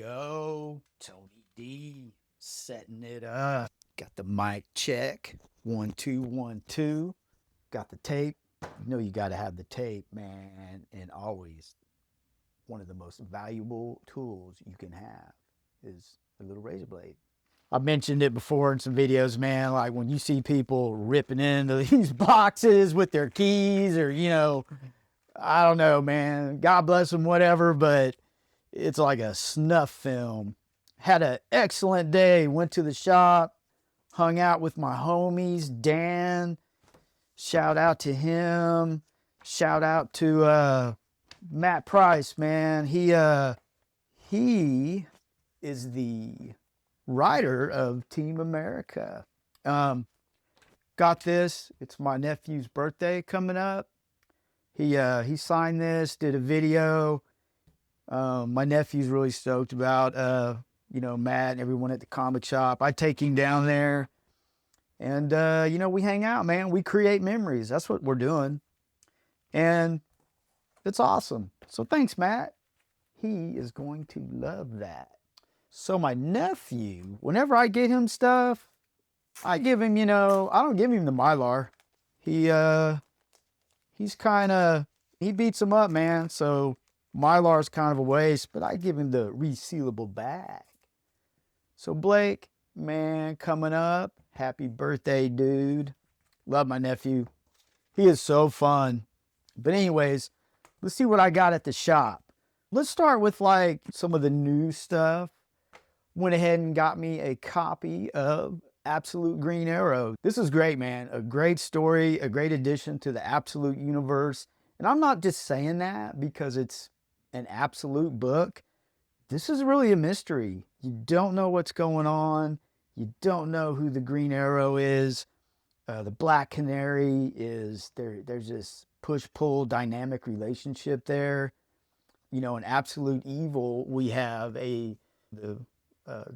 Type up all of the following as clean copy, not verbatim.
go. Tony D setting it up. Got the mic check. 1 2 1 2. Got the tape. You know you got to have the tape, man. And always one of the most valuable tools you can have is a little razor blade. I've mentioned it before in some videos, man. Like when you see people ripping into these boxes with their keys or, I don't know, man. God bless them, whatever, but it's like a snuff film. Had an excellent day. Went to the shop, hung out with my homies, Dan. Shout out to him. Shout out to Matt Price, man. He is the writer of Team America. Got this. It's my nephew's birthday coming up. He signed this, did a video. My nephew's really stoked about Matt and everyone at the comic shop. I take him down there, and we hang out, man. We create memories. That's what we're doing, and it's awesome. So thanks, Matt. He is going to love that. So my nephew, whenever I get him stuff, I give him, I don't give him the Mylar. He beats him up, man. So Mylar's kind of a waste, but I give him the resealable bag. So Blake, man, coming up. Happy birthday, dude. Love my nephew. He is so fun. But anyways, let's see what I got at the shop. Let's start with like some of the new stuff. Went ahead and got me a copy of Absolute Green Arrow. This is great, man. A great story, a great addition to the Absolute universe. And I'm not just saying that because it's an Absolute book. This is really a mystery. You don't know what's going on. You don't know who the Green Arrow is. The Black Canary is there. There's this push-pull dynamic relationship there. In Absolute Evil, we have the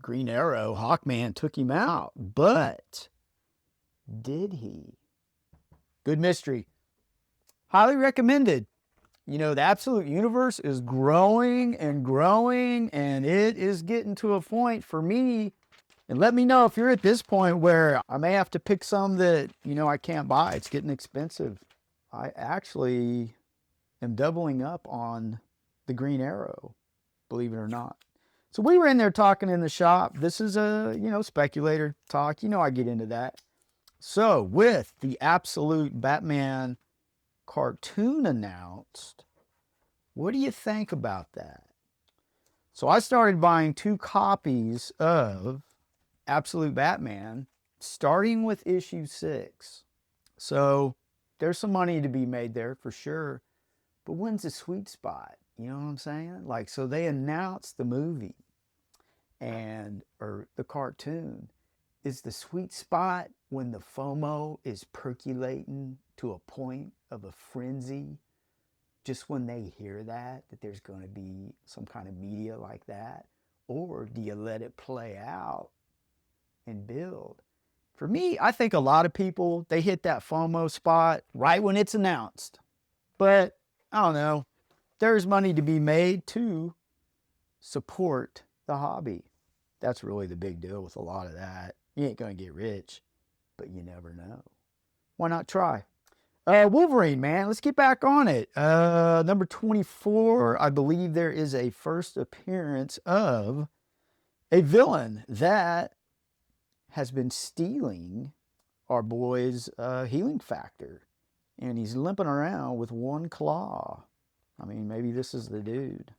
Green Arrow, Hawkman took him out, but did he? Good mystery. Highly recommended. The Absolute Universe is growing and growing, and it is getting to a point for me. And let me know if you're at this point where I may have to pick some that, I can't buy. It's getting expensive. I actually am doubling up on the Green Arrow, believe it or not. So we were in there talking in the shop. This is a, speculator talk. I get into that. So with the Absolute Batman cartoon announced, what do you think about that? So I started buying 2 copies of Absolute Batman, starting with issue 6. So there's some money to be made there for sure. But when's the sweet spot? You know what I'm saying? Like, so they announced the movie or the cartoon. Is the sweet spot when the FOMO is percolating to a point of a frenzy? Just when they hear that there's going to be some kind of media like that? Or do you let it play out and build? For me, I think a lot of people, they hit that FOMO spot right when it's announced. But I don't know. There's money to be made to support the hobby. That's really the big deal with a lot of that. You ain't going to get rich, but you never know. Why not try? Wolverine, man. Let's get back on it. Number 24, I believe there is a first appearance of a villain that has been stealing our boy's healing factor. And he's limping around with 1 claw. I mean, maybe this is the dude.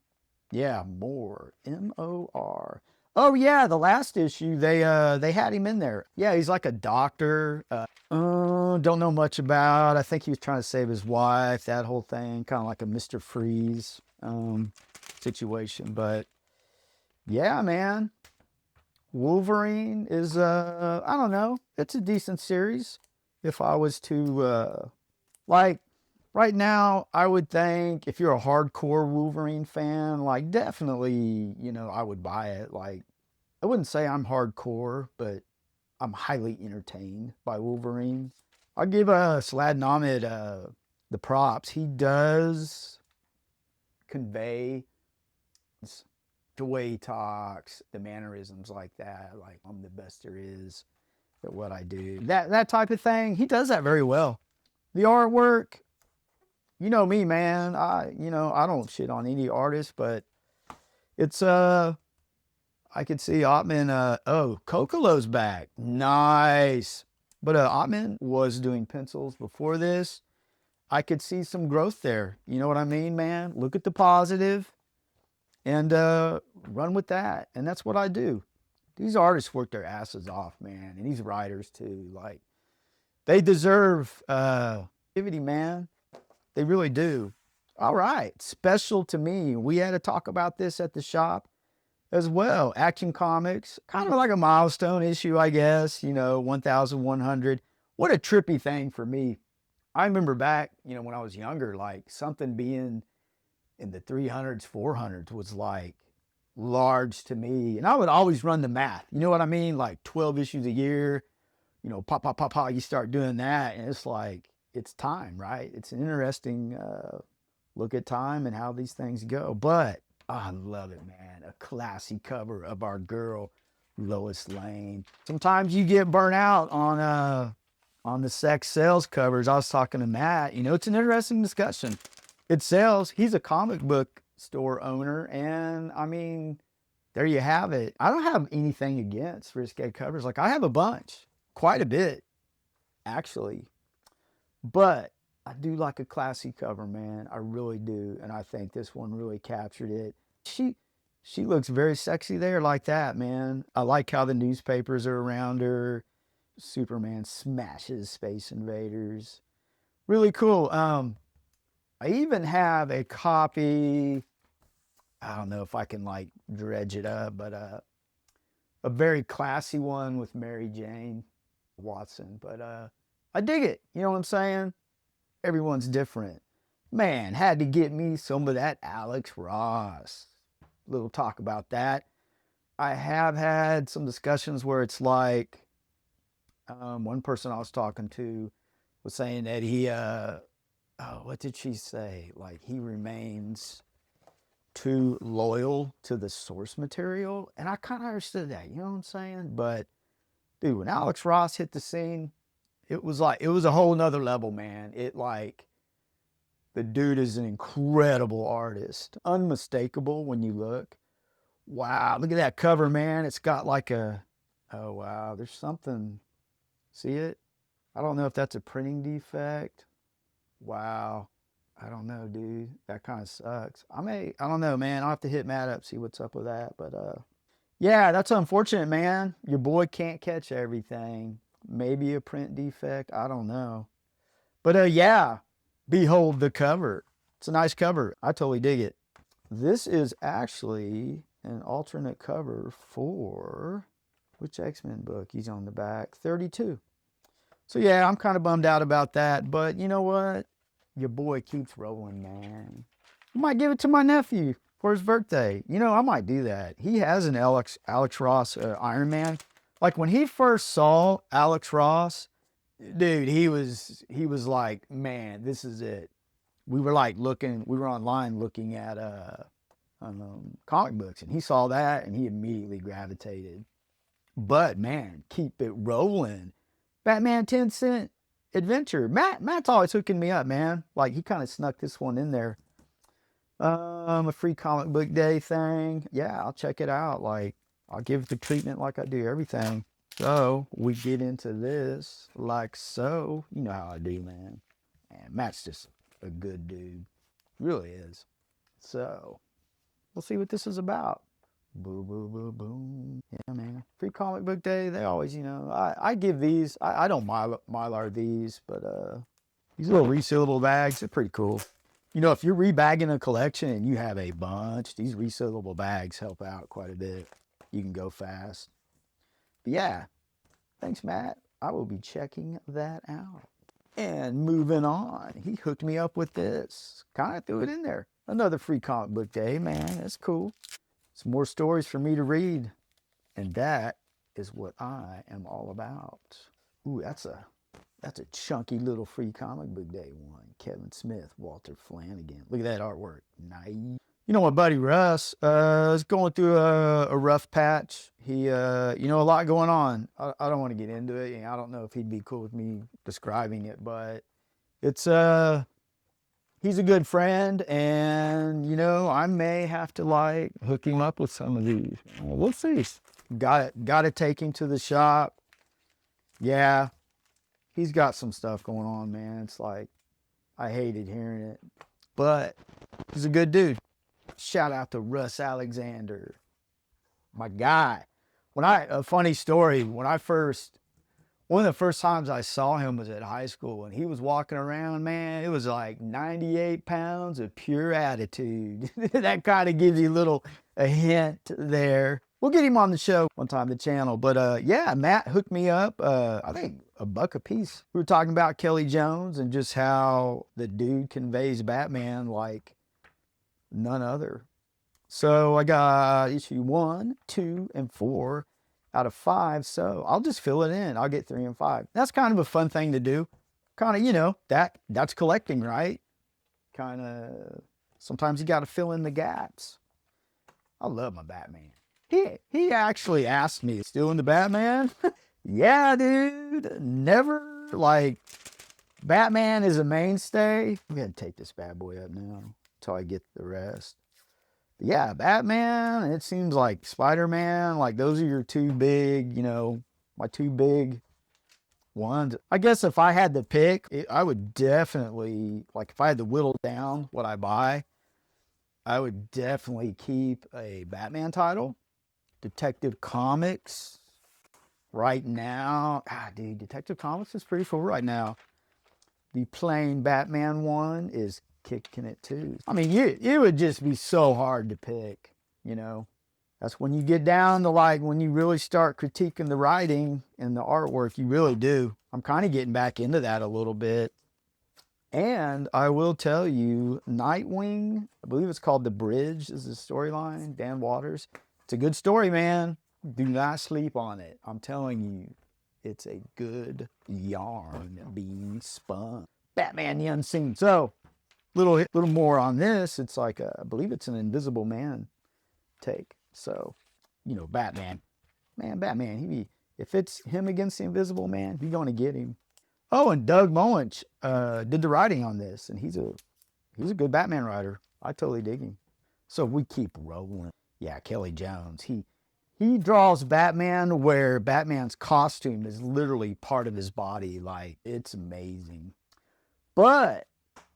Yeah, Moore. M-O-R. Oh, yeah, the last issue, they had him in there. Yeah, he's like a doctor. Don't know much about. I think he was trying to save his wife, that whole thing. Kind of like a Mr. Freeze situation. But, yeah, man. Wolverine is, I don't know. It's a decent series. If I was to, right now, I would think if you're a hardcore Wolverine fan, definitely, I would buy it. I wouldn't say I'm hardcore, but I'm highly entertained by Wolverine. I'll give Slade the props. He does convey the way he talks, the mannerisms like that, like I'm the best there is at what I do. That type of thing, he does that very well. The artwork, you know me, man. I don't shit on any artist, but it's I could see Ottman. Kokolo's back. Nice. But Ottman was doing pencils before this. I could see some growth there. You know what I mean, man? Look at the positive and run with that. And that's what I do. These artists work their asses off, man. And these writers too. Like, they deserve activity, man. They really do. All right. Special to me. We had to talk about this at the shop as well. Action Comics, kind of like a milestone issue, I guess, 1,100. What a trippy thing for me. I remember back, when I was younger, like something being in the 300s, 400s was like large to me. And I would always run the math. You know what I mean? Like 12 issues a year, pop, pop, pop, pop, you start doing that. And it's like, it's time, right? It's an interesting look at time and how these things go. But I love it, man. A classy cover of our girl, Lois Lane. Sometimes you get burnt out on the sex sales covers. I was talking to Matt. It's an interesting discussion. It sells. He's a comic book store owner, and I mean, there you have it. I don't have anything against risque covers. Like, I have a bunch, quite a bit, actually. But I do like a classy cover, man. I really do, and I think this one really captured it. She looks very sexy there like that, man. I like how the newspapers are around her. Superman smashes Space Invaders. Really cool. I even have a copy. I don't know if I can like dredge it up, but a very classy one with Mary Jane Watson. But I dig it. You know what I'm saying? Everyone's different. Man, had to get me some of that Alex Ross. Little talk about that. I have had some discussions where it's like, one person I was talking to was saying that he, what did she say? Like, he remains too loyal to the source material. And I kind of understood that, you know what I'm saying? But, dude, when Alex Ross hit the scene, it was a whole nother level, man. The dude is an incredible artist. Unmistakable when you look. Wow, look at that cover, man. It's got like oh, wow, there's something. See it? I don't know if that's a printing defect. Wow. I don't know, dude. That kind of sucks. I don't know, man. I'll have to hit Matt up, see what's up with that. But, yeah, that's unfortunate, man. Your boy can't catch everything. Maybe a print defect. I don't know. But, yeah, behold the cover. It's a nice cover. I totally dig it. This is actually an alternate cover for, which X Men book? He's on the back. 32. So, yeah, I'm kind of bummed out about that. But you know what? Your boy keeps rolling, man. I might give it to my nephew for his birthday. I might do that. He has an Alex Ross Iron Man. Like, when he first saw Alex Ross, dude, he was like, man, this is it. We were online looking at comic books, and he saw that, and he immediately gravitated. But, man, keep it rolling. Batman 10 Cent Adventure. Matt's always hooking me up, man. Like, he kind of snuck this one in there. A free comic book day thing. Yeah, I'll check it out. Like, I'll give it the treatment like I do everything. So, we get into this like so. You know how I do, man. And Matt's just a good dude. Really is. So, we'll see what this is about. Boo, boo, boo, boom. Yeah, man. Free comic book day. They always, I give these. I don't mylar these, but these little resealable bags are pretty cool. If you're rebagging a collection and you have a bunch, these resealable bags help out quite a bit. You can go fast. But yeah, thanks, Matt. I will be checking that out. And moving on, he hooked me up with this. Kind of threw it in there. Another free comic book day, man. That's cool. Some more stories for me to read. And that is what I am all about. Ooh, that's a chunky little free comic book day one. Kevin Smith, Walter Flanagan. Look at that artwork. Nice. You know, my buddy Russ is going through a rough patch. He, a lot going on. I don't want to get into it. I don't know if he'd be cool with me describing it, but it's, he's a good friend, and, I may have to, hook him up with some of these. We'll see. Got to take him to the shop. Yeah, he's got some stuff going on, man. It's I hated hearing it, but he's a good dude. Shout out to Russ Alexander, my guy. A funny story, one of the first times I saw him was at high school, and he was walking around, man, it was 98 pounds of pure attitude. That kind of gives you a hint there. We'll get him on the show one time, the channel. But yeah, Matt hooked me up, I think $1 a piece. We were talking about Kelly Jones and just how the dude conveys Batman like none other. So I got issue 1, 2, and 4 out of 5. So I'll just fill it in. I'll get 3 and 5. That's kind of a fun thing to do. Kind of, that's collecting, right? Kind of, sometimes you got to fill in the gaps. I love my Batman. He actually asked me, still in the Batman? Yeah, dude. Never, Batman is a mainstay. I'm going to take this bad boy up now until I get the rest. But yeah, Batman, it seems like Spider-Man, those are your two big, my two big ones. I guess if I had to pick, I would definitely, if I had to whittle down what I buy, I would definitely keep a Batman title. Detective Comics right now. Dude, Detective Comics is pretty full right now. The plain Batman one is kicking it too. I mean, it would just be so hard to pick, That's when you get down to when you really start critiquing the writing and the artwork, you really do. I'm kind of getting back into that a little bit. And I will tell you, Nightwing, I believe it's called The Bridge, is the storyline, Dan Waters. It's a good story, man. Do not sleep on it. I'm telling you, it's a good yarn being spun. Batman the Unseen. So, little more on this. It's I believe it's an Invisible Man take. So, Batman. Man, Batman, if it's him against the Invisible Man, you're going to get him. Oh, and Doug Moench did the writing on this, and he's a good Batman writer. I totally dig him. So we keep rolling. Yeah, Kelly Jones. He draws Batman where Batman's costume is literally part of his body. It's amazing. But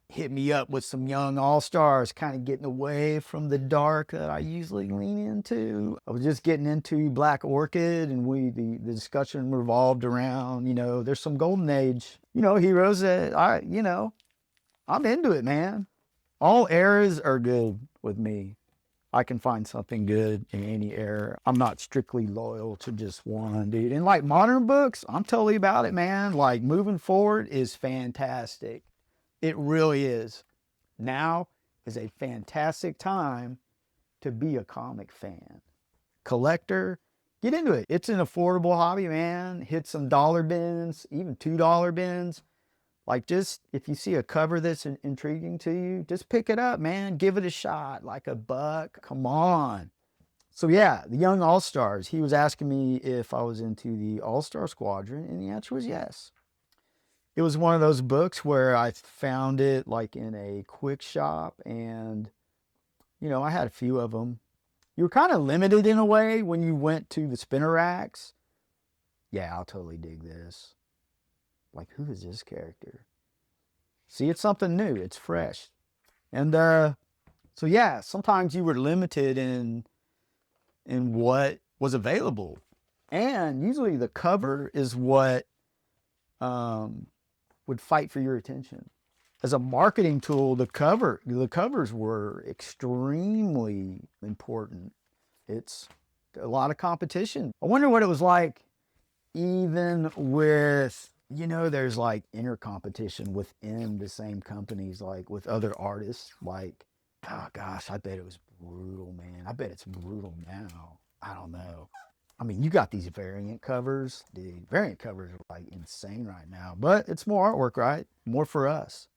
hit me up with some young all-stars, kind of getting away from the dark that I usually lean into. I was just getting into Black Orchid, and the discussion revolved around, there's some Golden Age, heroes that I'm into it, man. All eras are good with me. I can find something good in any era. I'm not strictly loyal to just one, dude. And modern books, I'm totally about it, man. Moving forward is fantastic. It really is. Now is a fantastic time to be a comic fan. Collector, get into it. It's an affordable hobby, man. Hit some dollar bins, even $2 bins. Just if you see a cover that's intriguing to you, just pick it up, man. Give it a shot, $1. Come on. So yeah, the Young All-Stars. He was asking me if I was into the All-Star Squadron, and the answer was yes. It was one of those books where I found it in a quick shop, and, I had a few of them. You were kind of limited in a way when you went to the spinner racks. Yeah, I'll totally dig this. Who is this character? See, it's something new. It's fresh. And so yeah, sometimes you were limited in what was available. And usually the cover is what would fight for your attention. As a marketing tool, the covers were extremely important. It's a lot of competition. I wonder what it was like even with, there's inner competition within the same companies, with other artists. Oh gosh, I bet it was brutal, man. I bet it's brutal now. I don't know. I mean, you got these variant covers. Dude, variant covers are insane right now. But it's more artwork, right? More for us.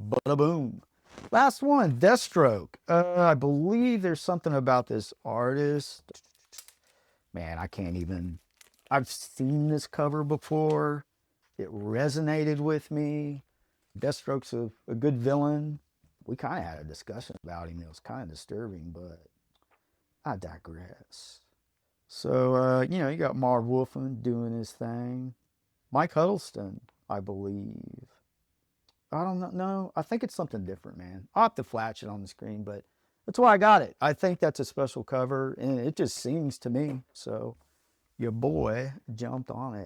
Bada boom. Last one, Deathstroke. I believe there's something about this artist. Man, I can't even. I've seen this cover before. It resonated with me. Deathstroke's a good villain. We kind of had a discussion about him. It was kind of disturbing, but I digress. So, you got Marv Wolfman doing his thing. Mike Huddleston, I believe. I don't know. No, I think it's something different, man. I'll have to flash it on the screen, but that's why I got it. I think that's a special cover, and it just sings to me. So your boy jumped on it.